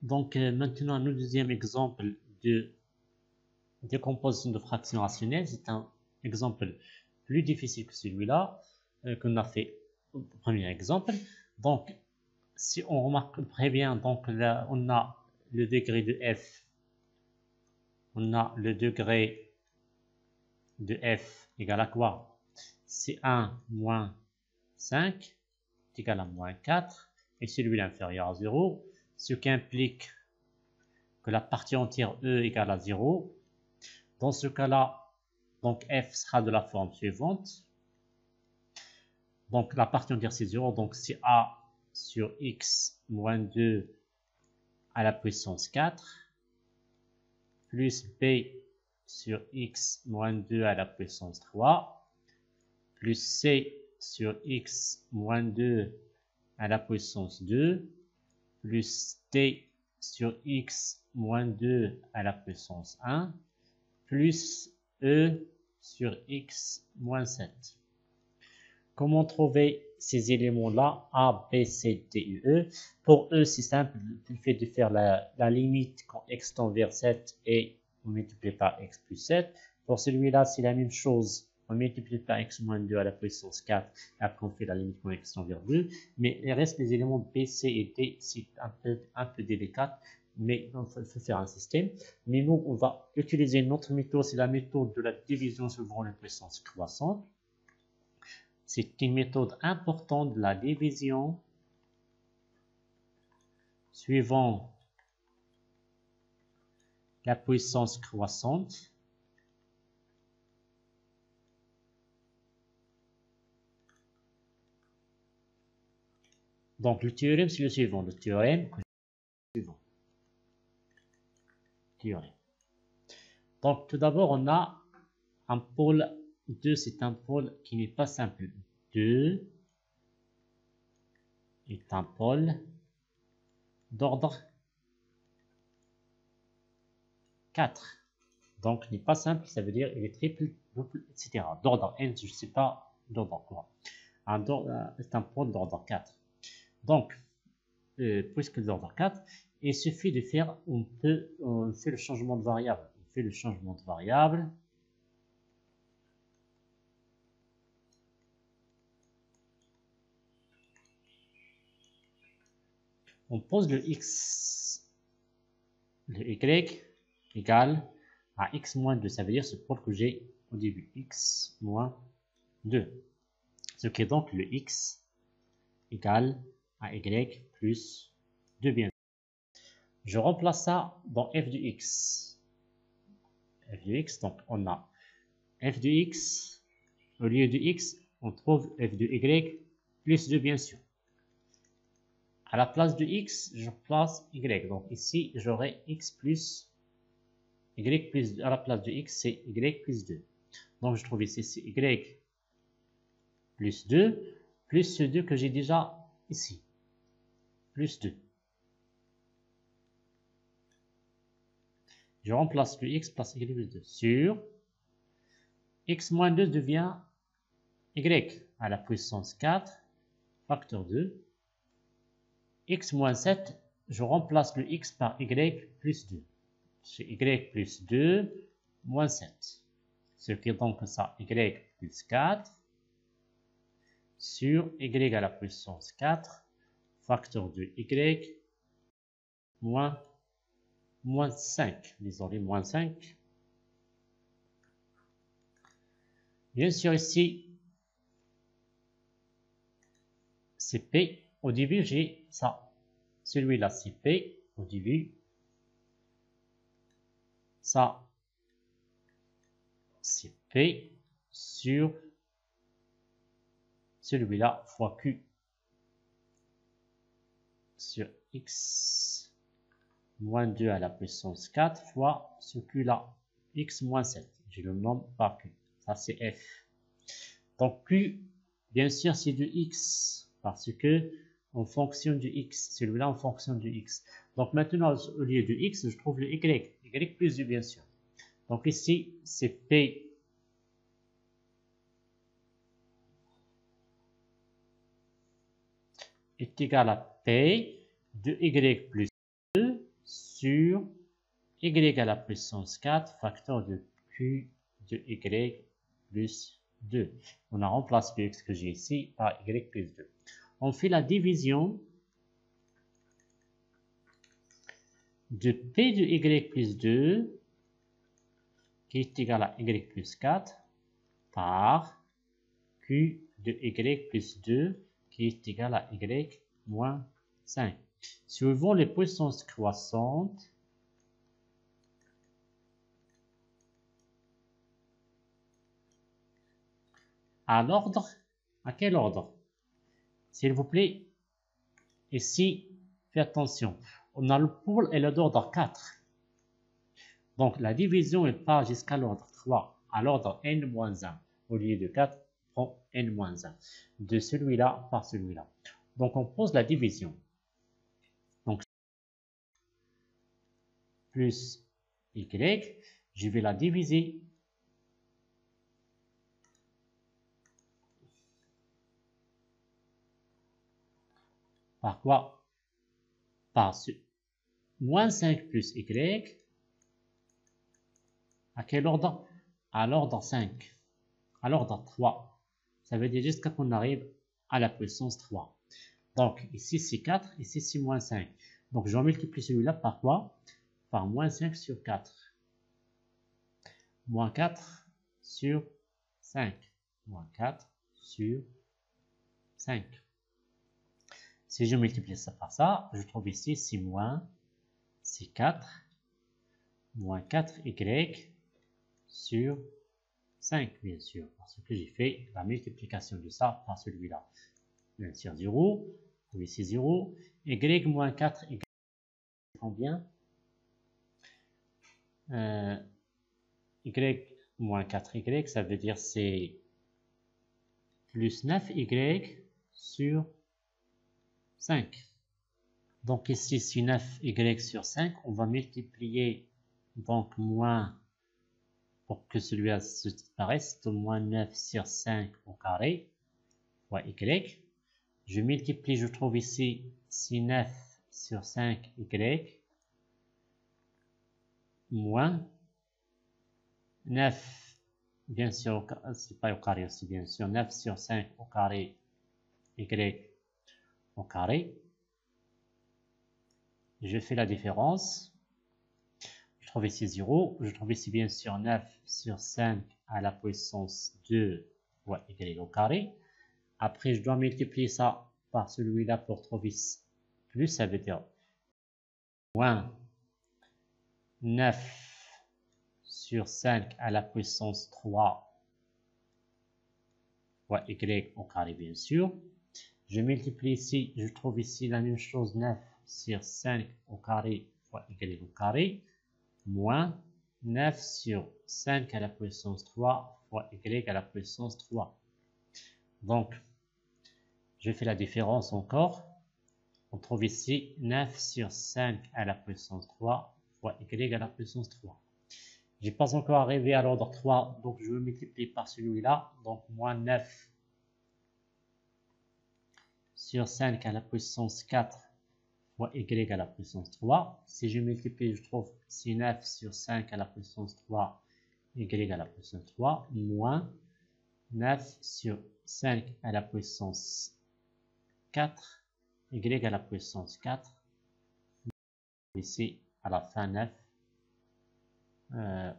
Donc, maintenant, le deuxième exemple de décomposition de fractions rationnelles, c'est un exemple plus difficile que celui-là, qu'on a fait au premier exemple. Donc, si on remarque très bien, donc là, on a le degré de f, on a le degré de f égale à quoi? C1 moins 5 est égal à moins 4, et celui-là inférieur à 0, ce qui implique que la partie entière E égale à 0. Dans ce cas-là, donc f sera de la forme suivante. Donc la partie entière c'est 0, donc c'est a sur x moins 2 à la puissance 4, plus b sur x moins 2 à la puissance 3, plus c sur x moins 2 à la puissance 2, plus d sur x moins 2 à la puissance 1, plus e sur x moins 7. Comment trouver ces éléments-là, A, B, C, D, E? Pour E, c'est simple, il fait de faire la limite quand x tend vers 7 et on multiplie par x plus 7. Pour celui-là, c'est la même chose. On multiplie par x moins 2 à la puissance 4, et après on fait la limite quand x tend vers 2. Mais il reste les éléments B, C et D, c'est un peu délicat, mais il faut faire un système. Mais nous, on va utiliser une autre méthode, c'est la méthode de la division selon les puissances croissantes. C'est une méthode importante de la division suivant la puissance croissante. Donc le théorème c'est le suivant, le théorème suivant. Théorème. Donc tout d'abord on a un pôle 2, c'est un pôle qui n'est pas simple. 2 est un pôle d'ordre 4. Donc n'est pas simple, ça veut dire il est triple, double, etc. D'ordre n, je ne sais pas d'ordre quoi. C'est un pôle d'ordre 4. Donc, puisque l'ordre 4, il suffit de faire, on fait le changement de variable. On fait le changement de variable. On pose le x, le y égale à x moins 2. Ça veut dire ce pôle que j'ai au début, x moins 2. Ce qui est donc le x égale à y plus 2 bien. Je remplace ça dans f de x. F de x, donc on a f de x, au lieu de x, on trouve f de y plus 2 bien sûr. À la place de x, je place y. Donc ici, j'aurai x plus y plus 2. À la place de x, c'est y plus 2. Donc je trouve ici, c'est y plus 2, plus ce 2 que j'ai déjà ici. Plus 2. Je remplace le x par y plus 2. Sur x moins 2 devient y à la puissance 4, facteur 2. X moins 7, je remplace le x par y plus 2. C'est y plus 2 moins 7. Ce qui est donc ça, y plus 4 sur y à la puissance 4, facteur de y moins 5. Désolé, moins 5. Bien sûr, ici, c'est p. Au début, j'ai ça. Celui-là, c'est p au début. Ça, c'est p sur celui-là fois q sur x moins 2 à la puissance 4 fois ce q-là, x moins 7. Je le nomme par q. Ça, c'est f. Donc, q, bien sûr, c'est de x, parce que on fonctionne du x. Celui-là, on fonctionne du x. Donc, maintenant, au lieu de x, je trouve le y. Y plus 2, bien sûr. Donc, ici, c'est p est égal à p de y plus 2 sur y à la puissance 4 facteur de q de y plus 2. On a remplacé le x que j'ai ici par y plus 2. On fait la division de p de y plus 2 qui est égal à y plus 4 par q de y plus 2 qui est égal à y moins 5. Suivant les puissances croissantes, à l'ordre, à quel ordre? S'il vous plaît, ici, faites attention, on a le pôle et le d'ordre 4. Donc la division est pas jusqu'à l'ordre 3, à l'ordre n-1. Au lieu de 4, prend n-1. De celui-là par celui-là. Donc on pose la division. Donc plus y, je vais la diviser par quoi? Par ce moins 5 plus y. À quel ordre? À l'ordre 5. À l'ordre 3. Ça veut dire jusqu'à qu'on arrive à la puissance 3. Donc ici c'est 4, ici c'est moins 5. Donc je vais multiplier celui-là par quoi? Par moins 5 sur 4. Moins 4 sur 5. Moins 4 sur 5. Si je multiplie ça par ça, je trouve ici c'est moins, c'est 4, moins 4y sur 5, bien sûr, parce que j'ai fait la multiplication de ça par celui-là. Bien sûr, 0, oui, c'est 0, y moins 4y, combien? Y moins 4y, ça veut dire c'est plus 9y sur 5. Donc ici, c'est 9y sur 5, on va multiplier donc moins, pour que celui-là se disparaisse, c'est moins 9 sur 5 au carré, fois y. Je multiplie, je trouve ici, c'est 9 sur 5y, moins 9, bien sûr, c'est pas au carré aussi, bien sûr, 9 sur 5 au carré, y au carré. Je fais la différence. Je trouve ici 0. Je trouve ici bien sûr 9 sur 5 à la puissance 2 fois y au carré. Après, je dois multiplier ça par celui-là pour trouver plus. Ça veut dire moins 9 sur 5 à la puissance 3 fois y au carré, bien sûr. Je multiplie ici, je trouve ici la même chose, 9 sur 5 au carré fois y au carré, moins 9 sur 5 à la puissance 3 fois y à la puissance 3. Donc, je fais la différence encore. On trouve ici 9 sur 5 à la puissance 3 fois y à la puissance 3. Je n'ai pas encore arrivé à l'ordre 3, donc je vais multiplier par celui-là. Donc, moins 9 sur 5 à la puissance 4 fois y à la puissance 3. Si je multiplie, je trouve c'est 9 sur 5 à la puissance 3 y à la puissance 3 moins 9 sur 5 à la puissance 4 y à la puissance 4. Ici, à la fin 9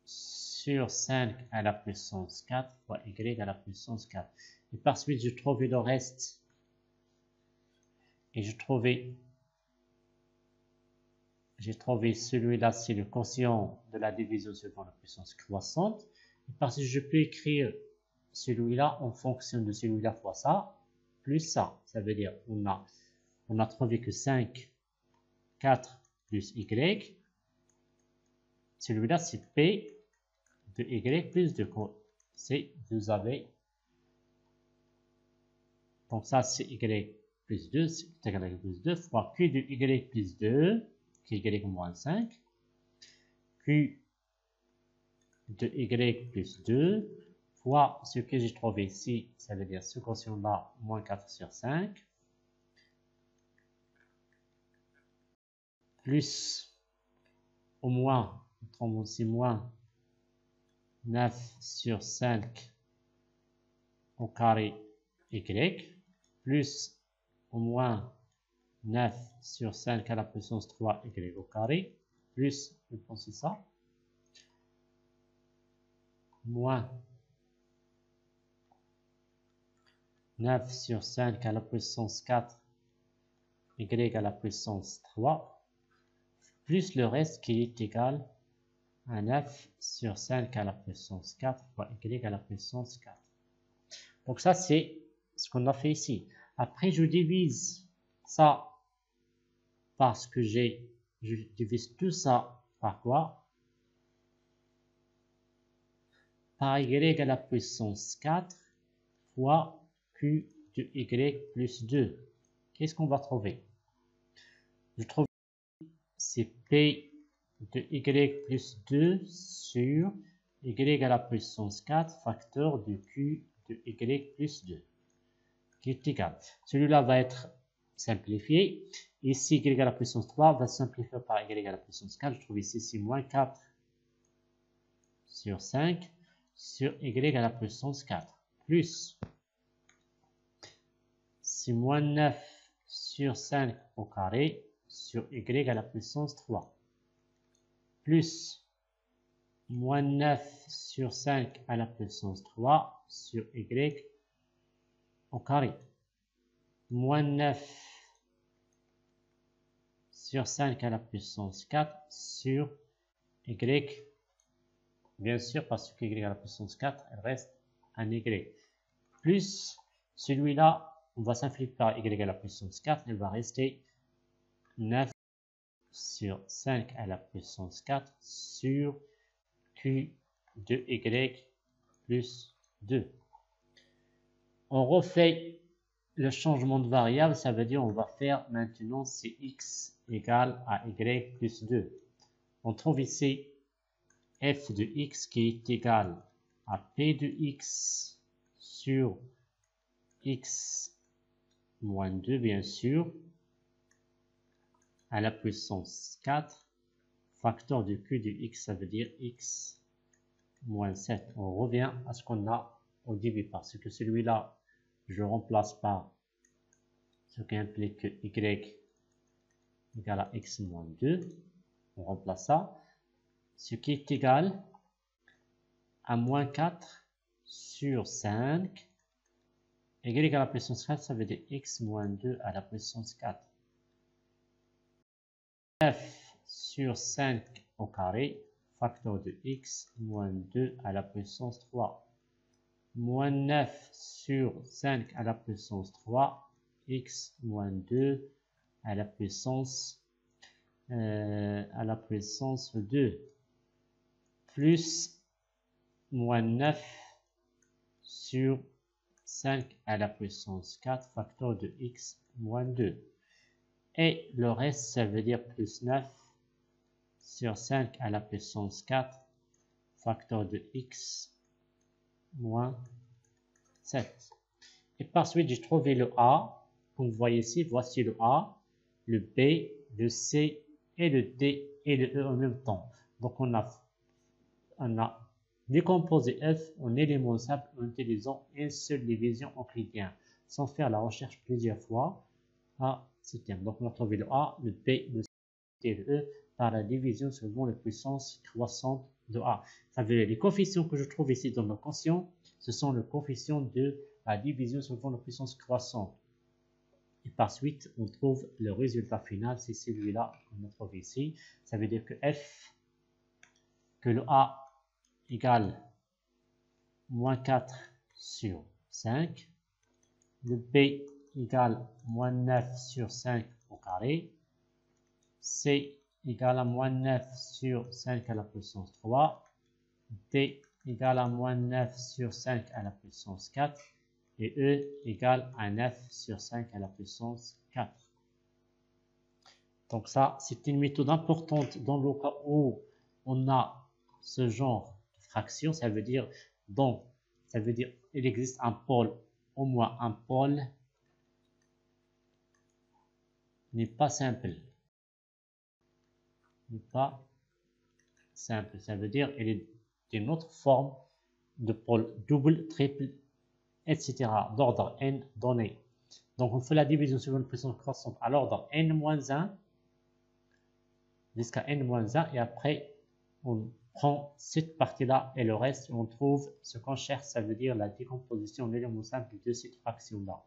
sur 5 à la puissance 4 fois y à la puissance 4. Et par suite, je trouvais le reste. Et j'ai trouvé celui-là, c'est le quotient de la division selon la puissance croissante. Et parce que je peux écrire celui-là en fonction de celui-là fois ça, plus ça. Ça veut dire on a trouvé que 5, 4 plus y. Celui-là, c'est P de y plus 2. C'est, vous avez, donc ça, c'est y plus 2, c'est égal à y plus 2 fois q de y plus 2, qui est y moins 5, q de y plus 2, fois ce que j'ai trouvé ici, ça veut dire ce quotient-là, moins 4 sur 5, plus au moins, autrement c'est moins 9 sur 5 au carré y, plus au moins 9 sur 5 à la puissance 3 y au carré, plus, je pense que c'est ça, moins 9 sur 5 à la puissance 4 y à la puissance 3, plus le reste qui est égal à 9 sur 5 à la puissance 4 fois y à la puissance 4. Donc ça, c'est ce qu'on a fait ici. Après, je divise ça par ce que j'ai. Je divise tout ça par quoi? Par y à la puissance 4 fois q de y plus 2. Qu'est-ce qu'on va trouver? Je trouve c'est p de y plus 2 sur y à la puissance 4 facteur de q de y plus 2 qui est égal. Celui-là va être simplifié. Ici, y à la puissance 3 va simplifier par y à la puissance 4. Je trouve ici c'est moins 4 sur 5 sur y à la puissance 4 plus c'est moins 9 sur 5 au carré sur y à la puissance 3 plus moins 9 sur 5 à la puissance 3 sur y au carré moins 9 sur 5 à la puissance 4 sur y, bien sûr parce que y à la puissance 4 elle reste un y, plus celui-là on va simplifier par y à la puissance 4, il va rester 9 sur 5 à la puissance 4 sur q de y plus 2. On refait le changement de variable, ça veut dire on va faire maintenant c'est x égale à y plus 2. On trouve ici f de x qui est égal à p de x sur x moins 2 bien sûr, à la puissance 4, facteur de q de x, ça veut dire x moins 7. On revient à ce qu'on a au début, parce que celui-là, je remplace par ce qui implique que y égale à x moins 2. On remplace ça. Ce qui est égal à moins 4 sur 5. Y à la puissance 4, ça veut dire x moins 2 à la puissance 4. 9 sur 5 au carré, facteur de x moins 2 à la puissance 3. Moins 9 sur 5 à la puissance 3, x moins 2 à la puissance 2, plus moins 9 sur 5 à la puissance 4, facteur de x moins 2. Et le reste, ça veut dire plus 9 sur 5 à la puissance 4, facteur de x moins 7. Et par suite, j'ai trouvé le a. Comme vous voyez ici, voici le a, le b, le c et le d et le e en même temps. Donc, on a décomposé f en éléments simples en utilisant une seule division euclidienne, sans faire la recherche plusieurs fois à ce terme. Donc, on a trouvé le a, le b, le c et le e par la division selon la puissance croissante de a. Ça veut dire les coefficients que je trouve ici dans le quotient, ce sont les coefficients de la division selon la puissance croissante. Et par suite, on trouve le résultat final, c'est celui-là qu'on a trouvé ici. Ça veut dire que que le a égale moins 4 sur 5, le b égale moins 9 sur 5 au carré, c égale à moins 9 sur 5 à la puissance 3, d égale à moins 9 sur 5 à la puissance 4, et e égale à 9 sur 5 à la puissance 4. Donc ça, c'est une méthode importante dans le cas où on a ce genre de fraction. Ça veut dire il existe un pôle, au moins un pôle n'est pas simple. n'est pas simple. Ça veut dire elle est d'une autre forme de pôle double, triple, etc. d'ordre n donné. Donc on fait la division sur une puissance croissante à l'ordre n-1 jusqu'à n-1 et après on prend cette partie-là et le reste on trouve ce qu'on cherche, ça veut dire la décomposition en éléments simples de cette fraction-là.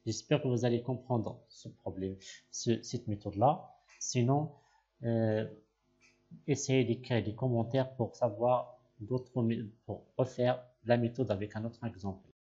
J'espère que vous allez comprendre ce problème, cette méthode-là. Sinon, essayez d'écrire des commentaires pour savoir pour refaire la méthode avec un autre exemple.